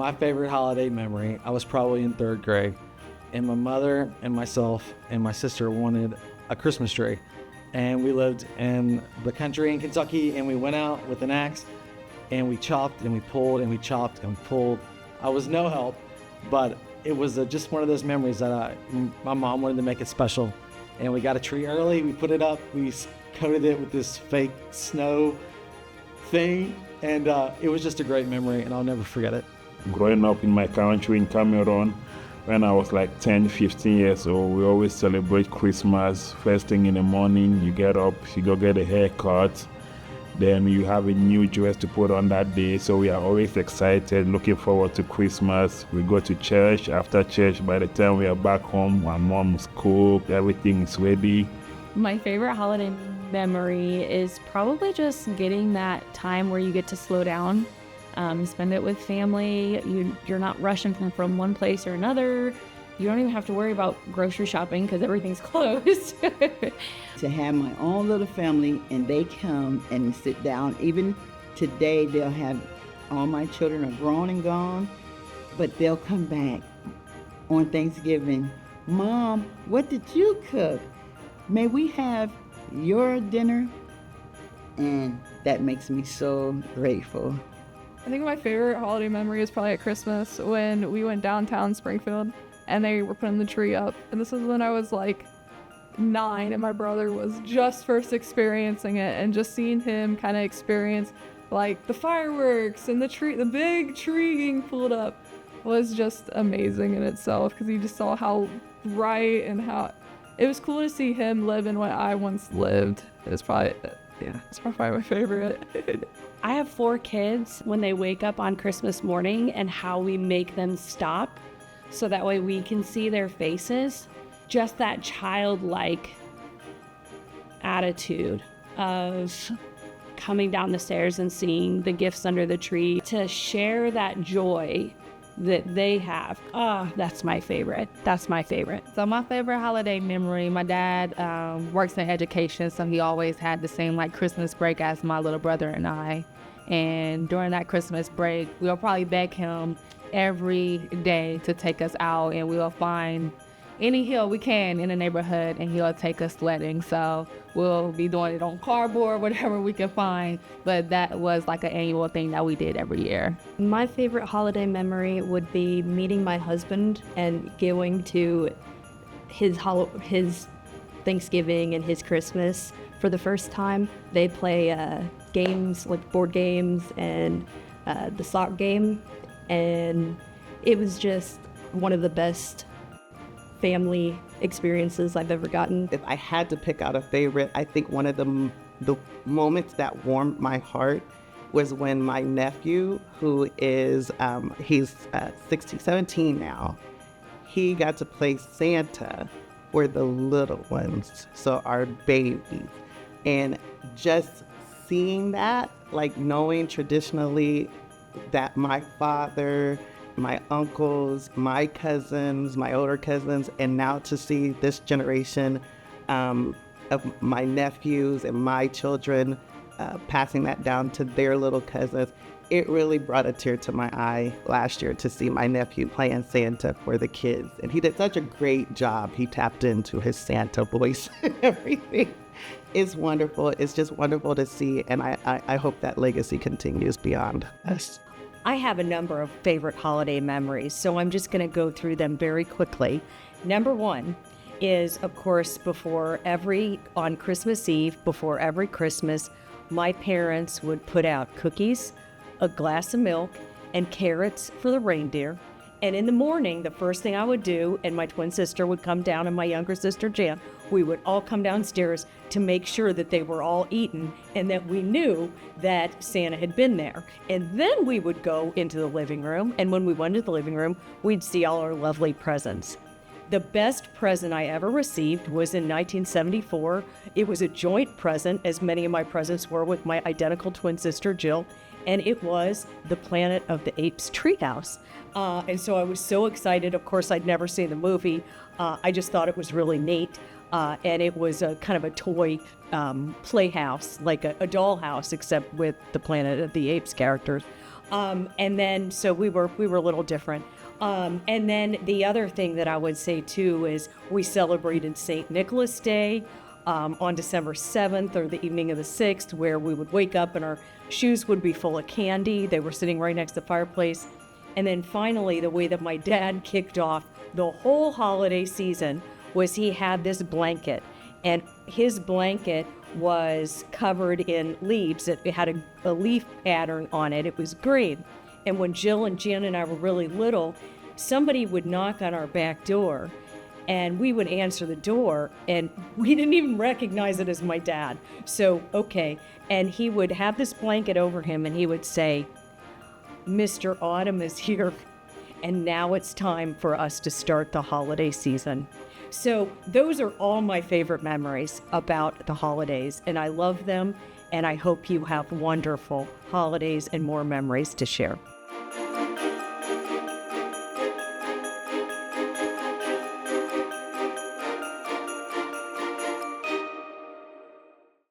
My favorite holiday memory, I was probably in third grade, and my mother and myself and my sister wanted a Christmas tree. And we lived in the country in Kentucky, and we went out with an axe, and we chopped and we pulled and we chopped and we pulled. I was no help, but it was just one of those memories that my mom wanted to make it special. And we got a tree early, we put it up, we coated it with this fake snow thing, and it was just a great memory, and I'll never forget it. Growing up in my country in Cameroon, when I was like 10, 15 years old, we always celebrate Christmas. First thing in the morning, you get up, you go get a haircut, then you have a new dress to put on that day. So we are always excited, looking forward to Christmas. We go to church. After church, by the time we are back home, my mom's cooked, everything is ready. My favorite holiday memory is probably just getting that time where you get to slow down, spend it with family. You're not rushing from one place or another. You don't even have to worry about grocery shopping because everything's closed. To have my own little family and they come and sit down. Even today, they'll have, all my children are grown and gone, but they'll come back on Thanksgiving. Mom, what did you cook? May we have your dinner? And that makes me so grateful. I think my favorite holiday memory is probably at Christmas when we went downtown Springfield and they were putting the tree up. And this was when I was like 9 and my brother was just first experiencing it, and just seeing him kind of experience like the fireworks and the big tree being pulled up was just amazing in itself, because you just saw how bright and how it was cool to see him live in what I once lived. It's probably my favorite. I have 4 kids. When they wake up on Christmas morning and how we make them stop so that way we can see their faces, just that childlike attitude of coming down the stairs and seeing the gifts under the tree, to share that joy that they have. That's my favorite. So my favorite holiday memory, my dad works in education, so he always had the same like Christmas break as my little brother and I. And during that Christmas break, we'll probably beg him every day to take us out, and we'll find any hill we can in the neighborhood and he'll take us sledding. So we'll be doing it on cardboard, whatever we can find. But that was like an annual thing that we did every year. My favorite holiday memory would be meeting my husband and going to his Thanksgiving and his Christmas for the first time. They play games like board games and the sock game, and it was just one of the best family experiences I've ever gotten. If I had to pick out a favorite, I think one of the moments that warmed my heart was when my nephew, who is, he's 17 now, he got to play Santa for the little ones, so our babies. And just seeing that, like knowing traditionally that my father, my uncles, my cousins, my older cousins, and now to see this generation of my nephews and my children passing that down to their little cousins, it really brought a tear to my eye last year to see my nephew playing Santa for the kids. And he did such a great job. He tapped into his Santa voice and everything. It's wonderful. It's just wonderful to see. And I hope that legacy continues beyond us. I have a number of favorite holiday memories, so I'm just going to go through them very quickly. Number 1 is, of course, on Christmas Eve, before every Christmas, my parents would put out cookies, a glass of milk, and carrots for the reindeer. And in the morning, the first thing I would do, and my twin sister would come down and my younger sister Jan, we would all come downstairs to make sure that they were all eaten and that we knew that Santa had been there. And then we would go into the living room, and when we went into the living room, we'd see all our lovely presents. The best present I ever received was in 1974. It was a joint present, as many of my presents were, with my identical twin sister Jill, and it was the Planet of the Apes treehouse. And so I was so excited. Of course, I'd never seen the movie. I just thought it was really neat. And it was a kind of a toy playhouse, like a dollhouse, except with the Planet of the Apes characters. And then, so we were a little different. And then the other thing that I would say too is we celebrated St. Nicholas Day on December 7th or the evening of the 6th, where we would wake up and our shoes would be full of candy. They were sitting right next to the fireplace. And then finally, the way that my dad kicked off the whole holiday season was he had this blanket, and his blanket was covered in leaves. It had a leaf pattern on it. It was green. And when Jill and Jan and I were really little, somebody would knock on our back door and we would answer the door and we didn't even recognize it as my dad. So, okay. And he would have this blanket over him and he would say, Mr. Autumn is here. And now it's time for us to start the holiday season. So those are all my favorite memories about the holidays, and I love them, and I hope you have wonderful holidays and more memories to share.